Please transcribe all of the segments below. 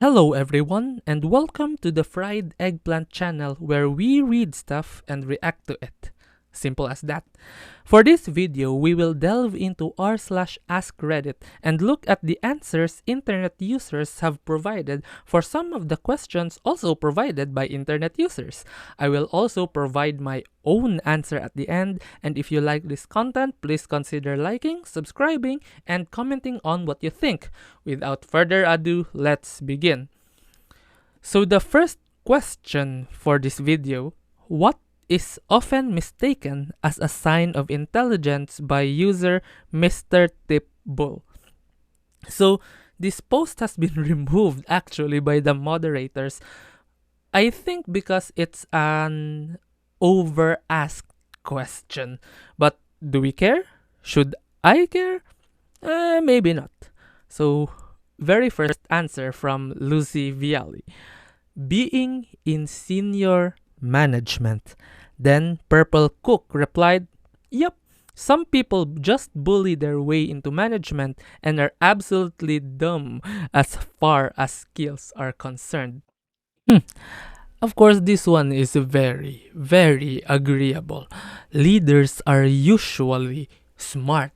Hello everyone, and welcome to the Fried Eggplant channel where we read stuff and react to it. Simple as that. For this video, we will delve into r/AskReddit and look at the answers internet users have provided for some of the questions also provided by internet users. I will also provide my own answer at the end, and if you like this content, please consider liking, subscribing, and commenting on what you think. Without further ado, let's begin. So the first question for this video, what is often mistaken as a sign of intelligence by user Mr. Tipbull? So this post has been removed actually by the moderators. I think because it's an over asked question. But do we care? Should I care? Maybe not. So very first answer from Lucy Viali. Being in senior management. Then Purple Cook replied, "Yep, some people just bully their way into management and are absolutely dumb as far as skills are concerned." Of course, this one is very, very agreeable. Leaders are usually smart,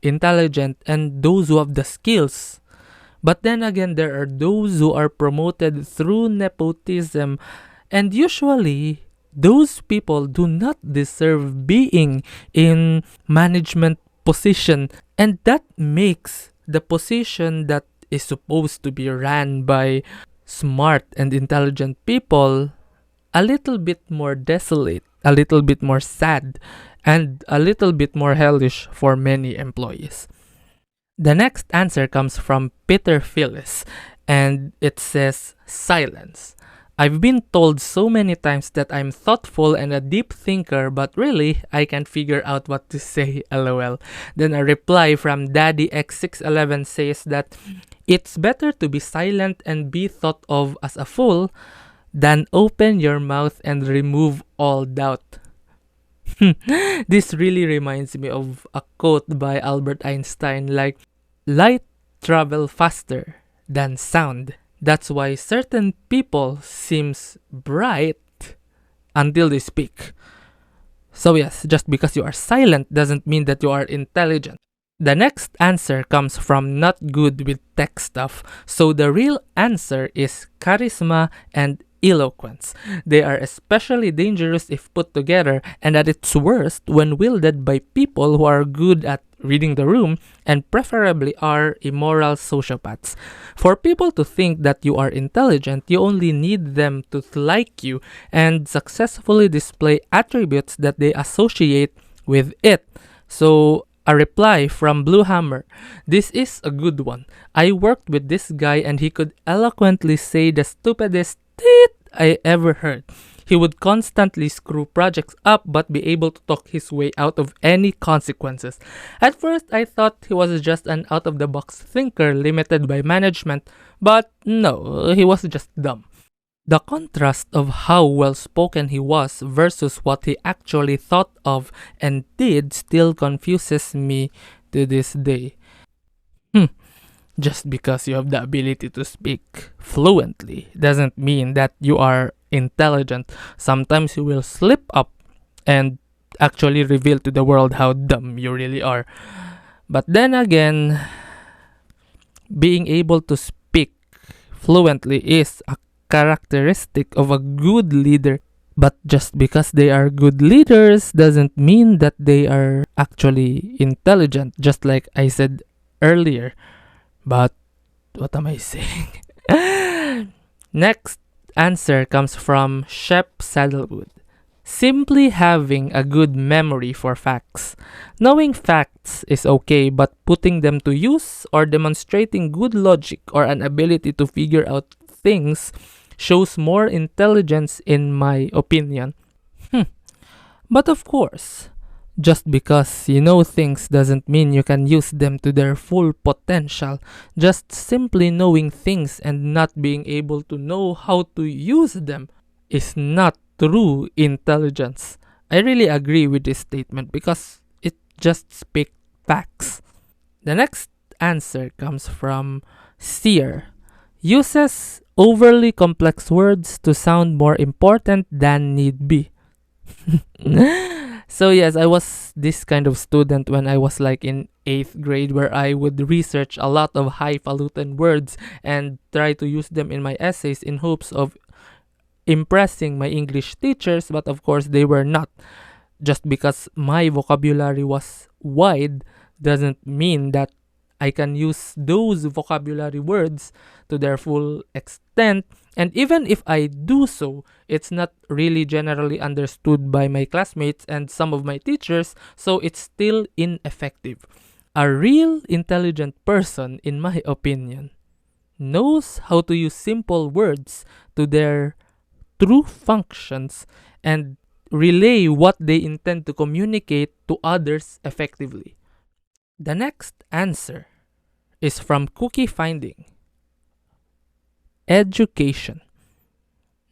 intelligent, and those who have the skills. But then again, there are those who are promoted through nepotism, and usually those people do not deserve being in management position, and that makes the position that is supposed to be ran by smart and intelligent people a little bit more desolate, a little bit more sad, and a little bit more hellish for many employees. The next answer comes from Peter Phyllis, and it says silence. I've been told so many times that I'm thoughtful and a deep thinker, but really, I can't figure out what to say, lol. Then a reply from Daddy X611 says that it's better to be silent and be thought of as a fool than open your mouth and remove all doubt. This really reminds me of a quote by Albert Einstein like, light travel faster than sound. That's why certain people seems bright until they speak. So yes, just because you are silent doesn't mean that you are intelligent. The next answer comes from not good with tech stuff. So the real answer is charisma and eloquence. They are especially dangerous if put together, and at its worst when wielded by people who are good at reading the room and preferably are immoral sociopaths. For people to think that you are intelligent, you only need them to like you and successfully display attributes that they associate with it. So a reply from Blue Hammer. This is a good one. I worked with this guy and he could eloquently say the stupidest tit I ever heard. He would constantly screw projects up but be able to talk his way out of any consequences. At first, I thought he was just an out-of-the-box thinker limited by management, but no, he was just dumb. The contrast of how well spoken he was versus what he actually thought of and did still confuses me to this day. Just because you have the ability to speak fluently doesn't mean that you are intelligent. Sometimes you will slip up and actually reveal to the world how dumb you really are. But then again, being able to speak fluently is a characteristic of a good leader. But just because they are good leaders doesn't mean that they are actually intelligent, just like I said earlier. But what am I saying? Next answer comes from Shep Saddlewood. Simply having a good memory for facts. Knowing facts is okay, but putting them to use or demonstrating good logic or an ability to figure out things shows more intelligence in my opinion. But of course, just because you know things doesn't mean you can use them to their full potential. Just simply knowing things and not being able to know how to use them is not true intelligence. I really agree with this statement because it just speaks facts. The next answer comes from Seer. Uses overly complex words to sound more important than need be. So yes, I was this kind of student when I was like in 8th grade, where I would research a lot of highfalutin words and try to use them in my essays in hopes of impressing my English teachers, but of course they were not. Just because my vocabulary was wide doesn't mean that I can use those vocabulary words to their full extent. And even if I do so, it's not really generally understood by my classmates and some of my teachers, so it's still ineffective. A real intelligent person, in my opinion, knows how to use simple words to their true functions and relay what they intend to communicate to others effectively. The next answer is from Cookie Finding. Education.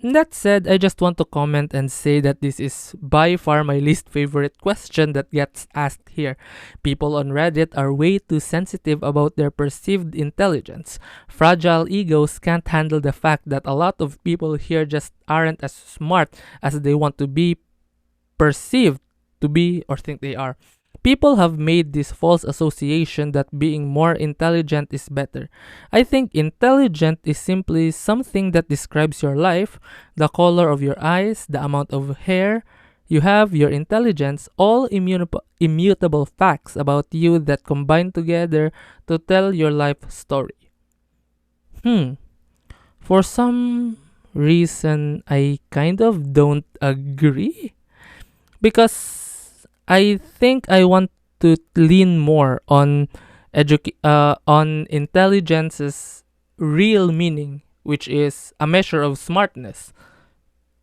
That said, I just want to comment and say that this is by far my least favorite question that gets asked here. People on Reddit are way too sensitive about their perceived intelligence. Fragile egos can't handle the fact that a lot of people here just aren't as smart as they want to be perceived to be or think they are. People have made this false association that being more intelligent is better. I think intelligent is simply something that describes your life, the color of your eyes, the amount of hair you have, your intelligence, all immutable facts about you that combine together to tell your life story. For some reason, I kind of don't agree, because I think I want to lean more on on intelligence's real meaning, which is a measure of smartness.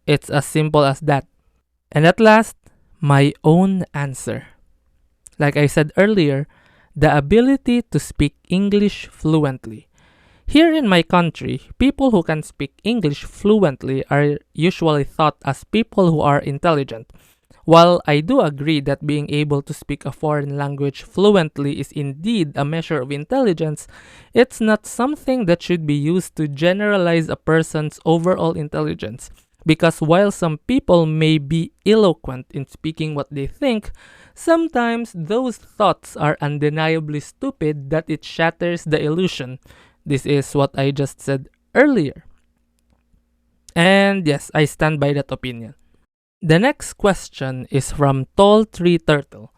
It's as simple as that. And at last, my own answer. Like I said earlier, the ability to speak English fluently. Here in my country, people who can speak English fluently are usually thought as people who are intelligent. While I do agree that being able to speak a foreign language fluently is indeed a measure of intelligence, it's not something that should be used to generalize a person's overall intelligence. Because while some people may be eloquent in speaking what they think, sometimes those thoughts are undeniably stupid that it shatters the illusion. This is what I just said earlier. And yes, I stand by that opinion. The next question is from Tall Tree Turtle.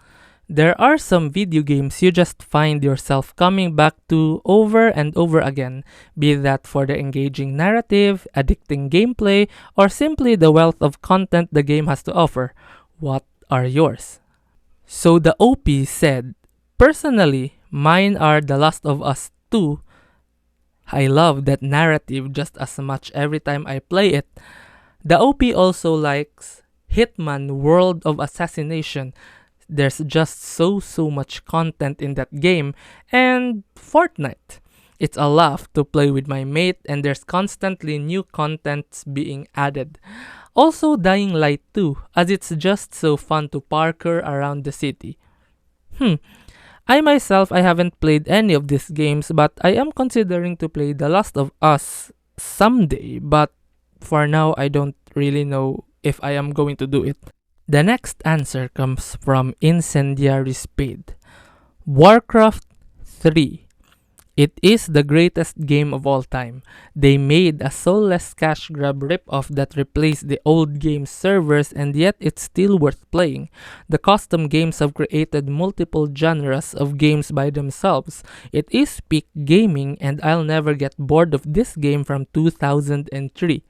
There are some video games you just find yourself coming back to over and over again, be that for the engaging narrative, addicting gameplay, or simply the wealth of content the game has to offer. What are yours? So the OP said, personally, mine are The Last of Us 2. I love that narrative just as much every time I play it. The OP also likes Hitman World of Assassination. There's just so much content in that game. And Fortnite. It's a laugh to play with my mate, and there's constantly new contents being added. Also Dying Light 2, as it's just so fun to parkour around the city. I myself, I haven't played any of these games, but I am considering to play The Last of Us someday, but for now I don't really know if I am going to do it. The next answer comes from Incendiary Spade. Warcraft 3. It is the greatest game of all time. They made a soulless cash grab ripoff that replaced the old game's servers, and yet it's still worth playing. The custom games have created multiple genres of games by themselves. It is peak gaming, and I'll never get bored of this game from 2003.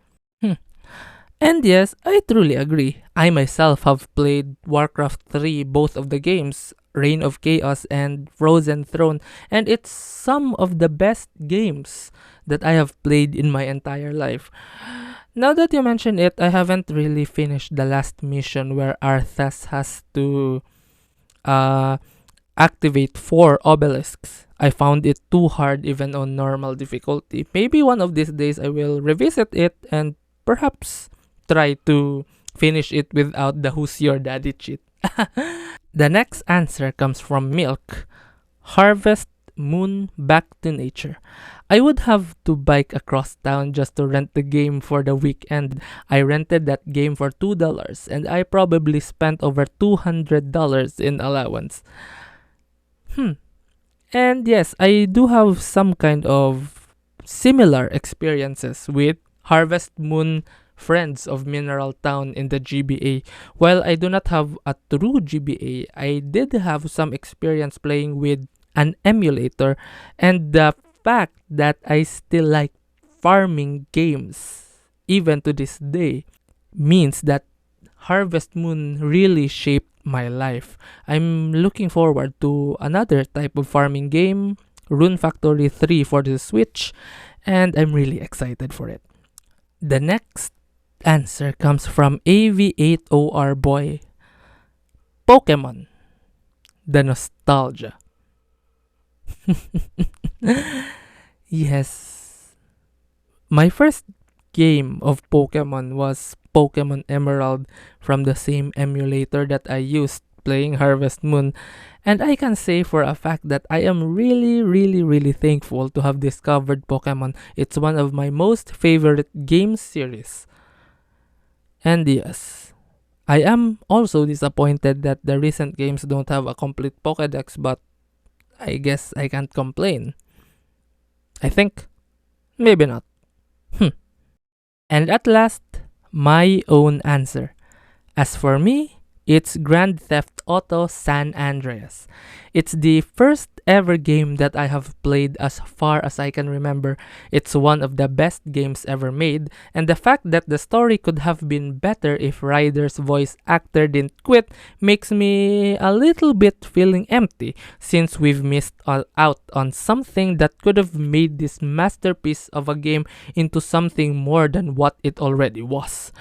And yes, I truly agree. I myself have played Warcraft 3, both of the games, Reign of Chaos and Frozen Throne, and it's some of the best games that I have played in my entire life. Now that you mention it, I haven't really finished the last mission where Arthas has to activate 4 obelisks. I found it too hard even on normal difficulty. Maybe one of these days I will revisit it and perhaps try to finish it without the Who's Your Daddy cheat. The next answer comes from Milk. Harvest Moon Back to Nature. I would have to bike across town just to rent the game for the weekend. I rented that game for $2 and I probably spent over $200 in allowance. And yes, I do have some kind of similar experiences with Harvest Moon Friends of Mineral Town in the GBA. While I do not have a true GBA, I did have some experience playing with an emulator, and the fact that I still like farming games even to this day means that Harvest Moon really shaped my life. I'm looking forward to another type of farming game, Rune Factory 3 for the Switch, and I'm really excited for it. The next answer comes from AV8OR Boy. Pokemon. The nostalgia. Yes. My first game of Pokemon was Pokemon Emerald from the same emulator that I used playing Harvest Moon. And I can say for a fact that I am really thankful to have discovered Pokemon. It's one of my most favorite game series. And yes, I am also disappointed that the recent games don't have a complete Pokédex, but I guess I can't complain. I think. Maybe not. And at last, my own answer. As for me, it's Grand Theft Auto San Andreas. It's the first ever game that I have played as far as I can remember. It's one of the best games ever made, and the fact that the story could have been better if Ryder's voice actor didn't quit makes me a little bit feeling empty, since we've missed out on something that could have made this masterpiece of a game into something more than what it already was.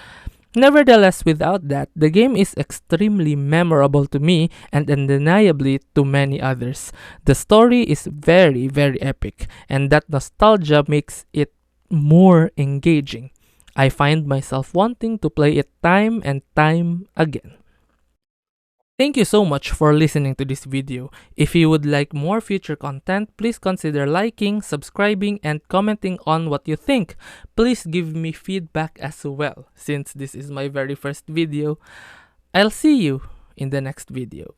Nevertheless, without that, the game is extremely memorable to me and undeniably to many others. The story is very epic, and that nostalgia makes it more engaging. I find myself wanting to play it time and time again. Thank you so much for listening to this video. If you would like more future content, please consider liking, subscribing, and commenting on what you think. Please give me feedback as well, since this is my very first video. I'll see you in the next video.